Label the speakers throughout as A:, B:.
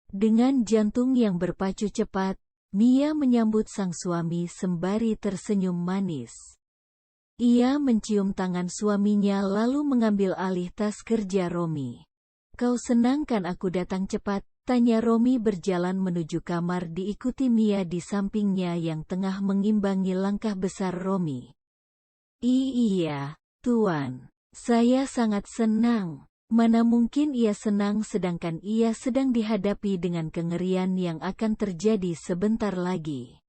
A: Dengan jantung yang berpacu cepat, Mia menyambut sang suami sembari tersenyum manis. Ia mencium tangan suaminya lalu mengambil alih tas kerja Romi. "Kau senang kan aku datang cepat?" tanya Romi berjalan menuju kamar diikuti Mia di sampingnya yang tengah mengimbangi langkah besar Romi. "Iya, Tuan. Saya sangat senang." Mana mungkin ia senang sedangkan ia sedang dihadapi dengan kengerian yang akan terjadi sebentar lagi.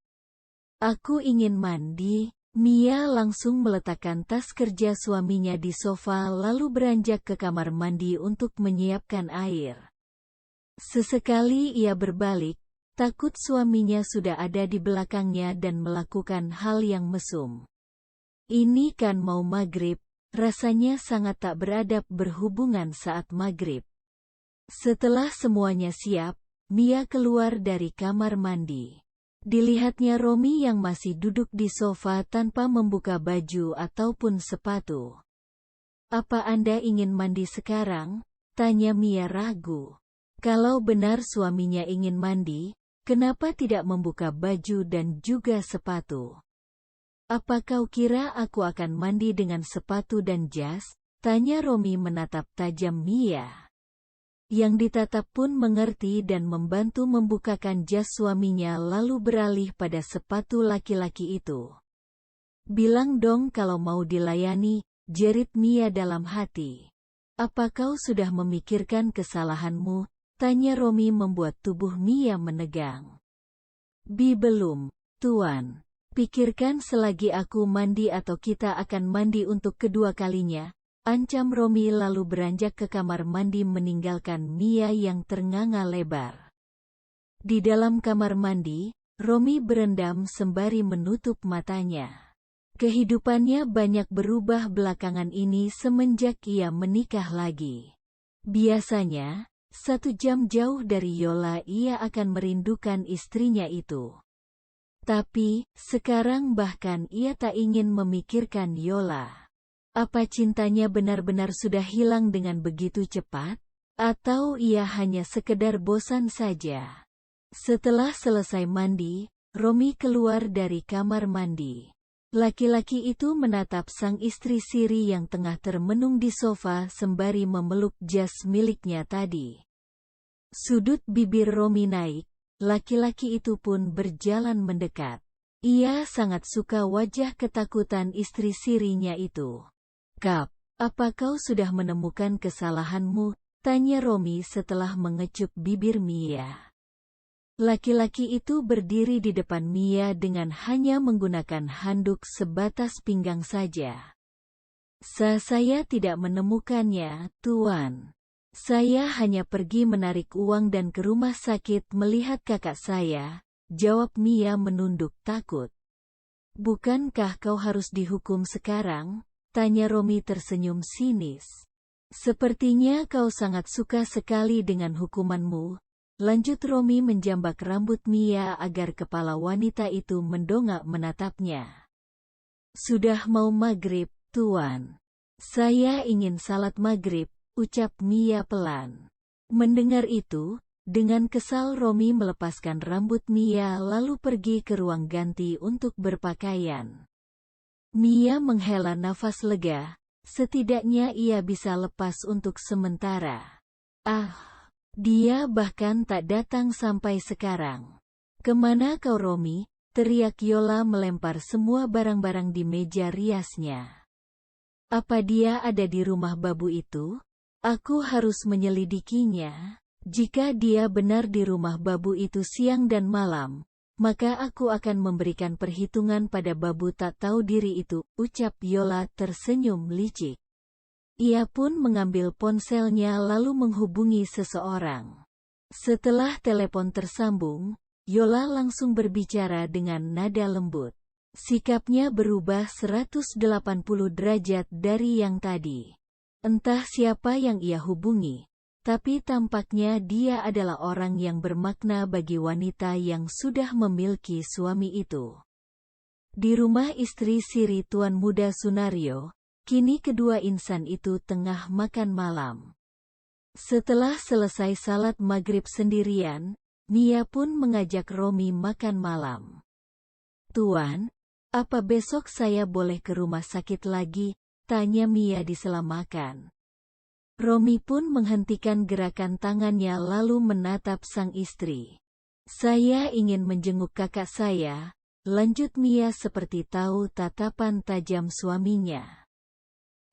A: "Aku ingin mandi." Mia langsung meletakkan tas kerja suaminya di sofa lalu beranjak ke kamar mandi untuk menyiapkan air. Sesekali ia berbalik, takut suaminya sudah ada di belakangnya dan melakukan hal yang mesum. Ini kan mau maghrib. Rasanya sangat tak beradab berhubungan saat maghrib. Setelah semuanya siap, Mia keluar dari kamar mandi. Dilihatnya Romi yang masih duduk di sofa tanpa membuka baju ataupun sepatu. "Apa Anda ingin mandi sekarang?" tanya Mia ragu. Kalau benar suaminya ingin mandi, kenapa tidak membuka baju dan juga sepatu? "Apa kau kira aku akan mandi dengan sepatu dan jas?" tanya Romi menatap tajam Mia. Yang ditatap pun mengerti dan membantu membukakan jas suaminya lalu beralih pada sepatu laki-laki itu. "Bilang dong kalau mau dilayani," jerit Mia dalam hati. "Apa kau sudah memikirkan kesalahanmu?" tanya Romi membuat tubuh Mia menegang. Belum, Tuan. Pikirkan selagi aku mandi atau kita akan mandi untuk kedua kalinya," ancam Romi lalu beranjak ke kamar mandi meninggalkan Mia yang ternganga lebar. Di dalam kamar mandi, Romi berendam sembari menutup matanya. Kehidupannya banyak berubah belakangan ini semenjak ia menikah lagi. Biasanya, 1 jam jauh dari Yola ia akan merindukan istrinya itu. Tapi, sekarang bahkan ia tak ingin memikirkan Yola. Apa cintanya benar-benar sudah hilang dengan begitu cepat? Atau ia hanya sekedar bosan saja? Setelah selesai mandi, Romi keluar dari kamar mandi. Laki-laki itu menatap sang istri siri yang tengah termenung di sofa sembari memeluk jas miliknya tadi. Sudut bibir Romi naik. Laki-laki itu pun berjalan mendekat. Ia sangat suka wajah ketakutan istri sirinya itu. "Kap, apa kau sudah menemukan kesalahanmu?" tanya Romi setelah mengecup bibir Mia. Laki-laki itu berdiri di depan Mia dengan hanya menggunakan handuk sebatas pinggang saja. Saya tidak menemukannya, Tuan. Saya hanya pergi menarik uang dan ke rumah sakit melihat kakak saya," jawab Mia menunduk takut. "Bukankah kau harus dihukum sekarang?" tanya Romi tersenyum sinis. "Sepertinya kau sangat suka sekali dengan hukumanmu," lanjut Romi menjambak rambut Mia agar kepala wanita itu mendongak menatapnya. "Sudah mau maghrib, Tuan. Saya ingin salat maghrib," ucap Mia pelan. Mendengar itu, dengan kesal Romi melepaskan rambut Mia lalu pergi ke ruang ganti untuk berpakaian. Mia menghela nafas lega, setidaknya ia bisa lepas untuk sementara. Dia bahkan tak datang sampai sekarang. "Kemana kau Romi?" teriak Yola melempar semua barang-barang di meja riasnya. "Apa dia ada di rumah babu itu? Aku harus menyelidikinya. Jika dia benar di rumah babu itu siang dan malam, maka aku akan memberikan perhitungan pada babu tak tahu diri itu," ucap Yola tersenyum licik. Ia pun mengambil ponselnya lalu menghubungi seseorang. Setelah telepon tersambung, Yola langsung berbicara dengan nada lembut. Sikapnya berubah 180 derajat dari yang tadi. Entah siapa yang ia hubungi, tapi tampaknya dia adalah orang yang bermakna bagi wanita yang sudah memiliki suami itu. Di rumah istri siri Tuan Muda Sunario, kini kedua insan itu tengah makan malam. Setelah selesai salat maghrib sendirian, Mia pun mengajak Romi makan malam. "Tuan, apa besok saya boleh ke rumah sakit lagi?" tanya Mia di sela makan. Romi pun menghentikan gerakan tangannya lalu menatap sang istri. "Saya ingin menjenguk kakak saya," lanjut Mia seperti tahu tatapan tajam suaminya.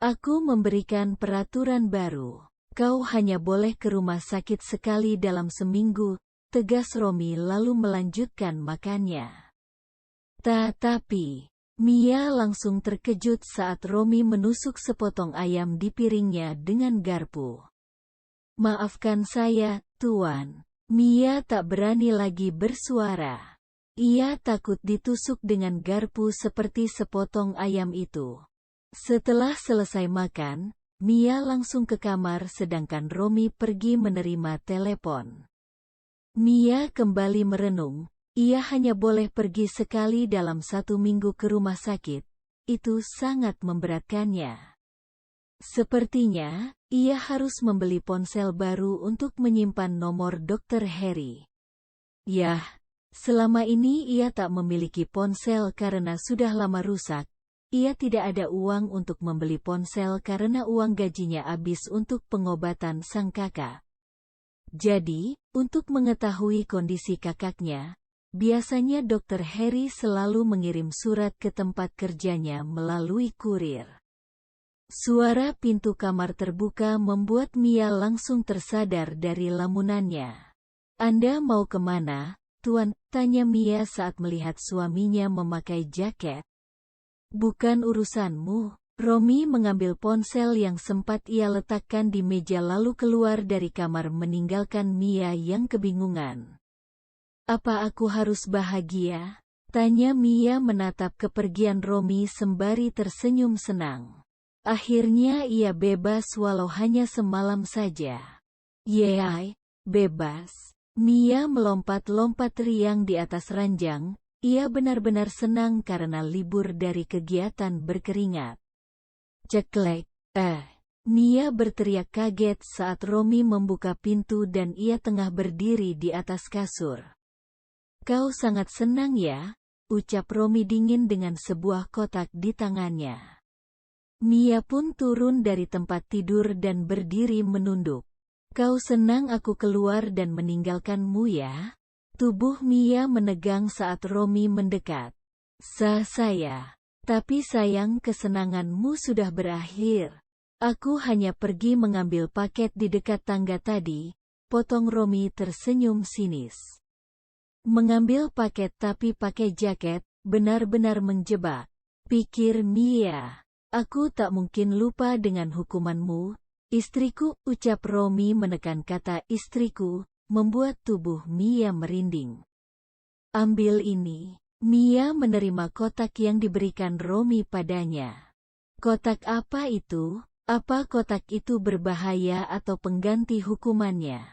A: "Aku memberikan peraturan baru. Kau hanya boleh ke rumah sakit sekali dalam seminggu," tegas Romi lalu melanjutkan makannya. Tetapi Mia langsung terkejut saat Romi menusuk sepotong ayam di piringnya dengan garpu. "Maafkan saya, Tuan." Mia tak berani lagi bersuara. Ia takut ditusuk dengan garpu seperti sepotong ayam itu. Setelah selesai makan, Mia langsung ke kamar sedangkan Romi pergi menerima telepon. Mia kembali merenung. Ia hanya boleh pergi sekali dalam 1 minggu ke rumah sakit. Itu sangat memberatkannya. Sepertinya, ia harus membeli ponsel baru untuk menyimpan nomor Dr. Harry. Yah, selama ini ia tak memiliki ponsel karena sudah lama rusak. Ia tidak ada uang untuk membeli ponsel karena uang gajinya habis untuk pengobatan sang kakak. Jadi, untuk mengetahui kondisi kakaknya, biasanya Dr. Harry selalu mengirim surat ke tempat kerjanya melalui kurir. Suara pintu kamar terbuka membuat Mia langsung tersadar dari lamunannya. "Anda mau kemana, Tuan?" tanya Mia saat melihat suaminya memakai jaket. "Bukan urusanmu." Romi mengambil ponsel yang sempat ia letakkan di meja lalu keluar dari kamar meninggalkan Mia yang kebingungan. "Apa aku harus bahagia?" tanya Mia menatap kepergian Romi sembari tersenyum senang. Akhirnya ia bebas walau hanya semalam saja. "Yeay, bebas." Mia melompat-lompat riang di atas ranjang. Ia benar-benar senang karena libur dari kegiatan berkeringat. "Ceklek, Mia berteriak kaget saat Romi membuka pintu dan ia tengah berdiri di atas kasur. "Kau sangat senang ya?" ucap Romi dingin dengan sebuah kotak di tangannya. Mia pun turun dari tempat tidur dan berdiri menunduk. "Kau senang aku keluar dan meninggalkanmu ya?" Tubuh Mia menegang saat Romi mendekat. Saya. Tapi sayang kesenanganmu sudah berakhir. Aku hanya pergi mengambil paket di dekat tangga tadi," potong Romi tersenyum sinis. Mengambil paket tapi pakai jaket, benar-benar menjebak, pikir Mia. "Aku tak mungkin lupa dengan hukumanmu, istriku," ucap Romi menekan kata istriku, membuat tubuh Mia merinding. "Ambil ini." Mia menerima kotak yang diberikan Romi padanya. "Kotak apa itu? Apa kotak itu berbahaya atau pengganti hukumannya?"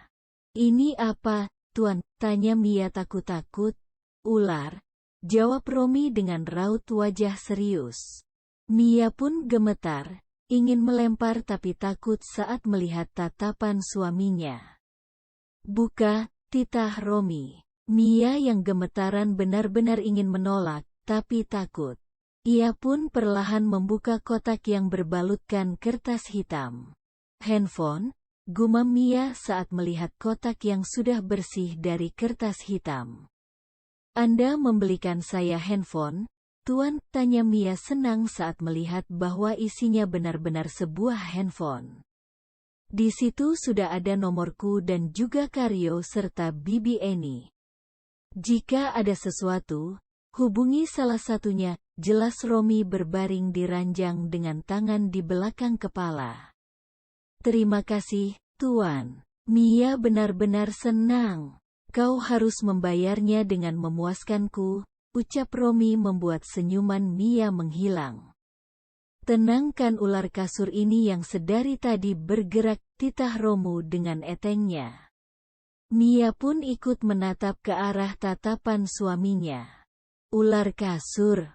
A: "Ini apa, Tuan?" tanya Mia takut-takut. "Ular," jawab Romi dengan raut wajah serius. Mia pun gemetar, ingin melempar tapi takut saat melihat tatapan suaminya. "Buka," titah Romi. Mia yang gemetaran benar-benar ingin menolak, tapi takut. Ia pun perlahan membuka kotak yang berbalutkan kertas hitam. "Handphone?" gumam Mia saat melihat kotak yang sudah bersih dari kertas hitam. "Anda membelikan saya handphone, Tuan?" tanya Mia senang saat melihat bahwa isinya benar-benar sebuah handphone. Di situ sudah ada nomorku dan juga Karyo serta Bibi Eni. "Jika ada sesuatu, hubungi salah satunya," jelas Romi berbaring di ranjang dengan tangan di belakang kepala. "Terima kasih, Tuan." Mia benar-benar senang. "Kau harus membayarnya dengan memuaskanku," ucap Romi membuat senyuman Mia menghilang. "Tenangkan ular kasur ini yang sedari tadi bergerak," titah Romu dengan etengnya. Mia pun ikut menatap ke arah tatapan suaminya. "Ular kasur?"